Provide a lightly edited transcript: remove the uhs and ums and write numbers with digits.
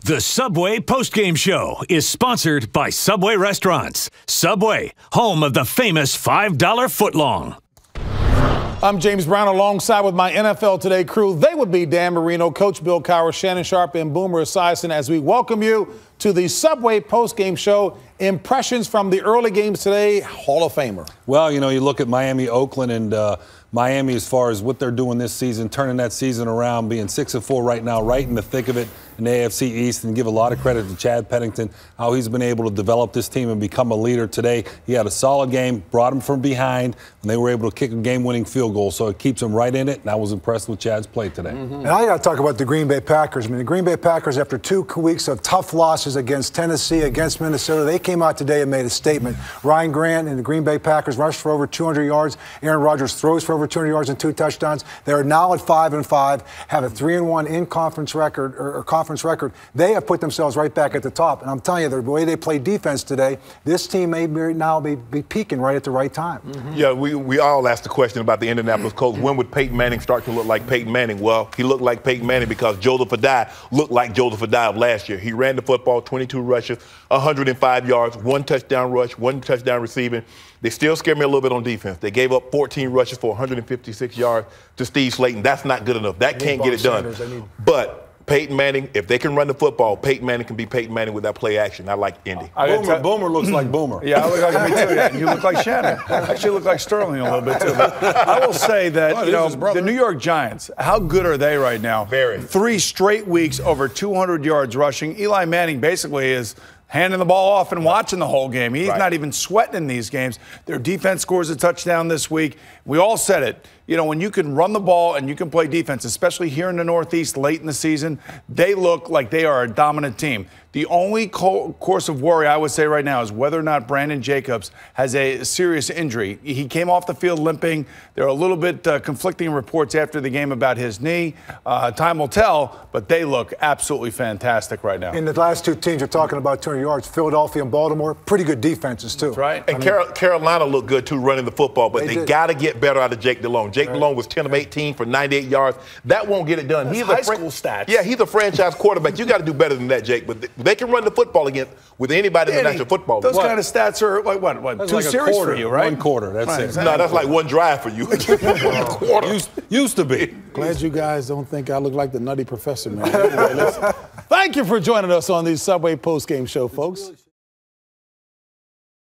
The Subway Postgame Show is sponsored by Subway Restaurants. Subway, home of the famous $5 footlong. I'm James Brown alongside with my NFL Today crew. They would be Dan Marino, Coach Bill Cowher, Shannon Sharpe, and Boomer Esiason as we welcome you to the Subway Postgame Show. Impressions from the early games today, Hall of Famer. Well, you know, you look at Miami, Oakland, and Miami as far as what they're doing this season, turning that season around, being 6-4 right now, right in the thick of it in the AFC East, and give a lot of credit to Chad Pennington, how he's been able to develop this team and become a leader today. He had a solid game, brought him from behind, and they were able to kick a game-winning field goal, so it keeps him right in it, and I was impressed with Chad's play today. And I got to talk about the Green Bay Packers. I mean, the Green Bay Packers, after 2 weeks of tough losses against Tennessee, against Minnesota, they came out today and made a statement. Ryan Grant and the Green Bay Packers rushed for over 200 yards. Aaron Rodgers throws for over 200 yards and 2 touchdowns. They're now at 5-5, have a 3-1 in-conference record or conference record. They have put themselves right back at the top. And I'm telling you, the way they play defense today, this team may now be peaking right at the right time. Yeah, we all asked the question about the Indianapolis Colts. When would Peyton Manning start to look like Peyton Manning? Well, he looked like Peyton Manning because Joseph Adai looked like Joseph Adai of last year. He ran the football, 22 rushes, 105 yards, 1 touchdown rush, 1 touchdown receiving. They still scare me a little bit on defense. They gave up 14 rushes for 156 yards to Steve Slayton. That's not good enough. That can't get it done. But Peyton Manning, if they can run the football, Peyton Manning can be Peyton Manning with that play action. I like Indy. Boomer looks like Boomer. Yeah, I look like me too. Yeah. You look like Shannon. Actually, look like Sterling a little bit too. But I will say that the New York Giants, how good are they right now? Very. 3 straight weeks over 200 yards rushing. Eli Manning basically is handing the ball off and watching the whole game. He's not even sweating in these games. Their defense scores a touchdown this week. We all said it. You know, when you can run the ball and you can play defense, especially here in the Northeast late in the season, they look like they are a dominant team. The only course of worry I would say right now is whether or not Brandon Jacobs has a serious injury. He came off the field limping. There are a little bit conflicting reports after the game about his knee. Time will tell, but they look absolutely fantastic right now. In the last 2 teams you're talking about 200 yards, Philadelphia and Baltimore, pretty good defenses too. That's right. And Carolina looked good too running the football, but they got to get better out of Jake Delhomme. Jake Delhomme was 10 of 18 for 98 yards. That won't get it done. That's he's high school stats. Yeah, he's a franchise quarterback. You got to do better than that, Jake. But they can run the football again with anybody in the National Football League. Those kind of stats are like what? 2 like series for you, right? 1 quarter. That's it. No, that's like 1 drive for you. 1 quarter. Used to be. Glad you guys don't think I look like the Nutty Professor, man. Anyway, thank you for joining us on the Subway Postgame Show, folks.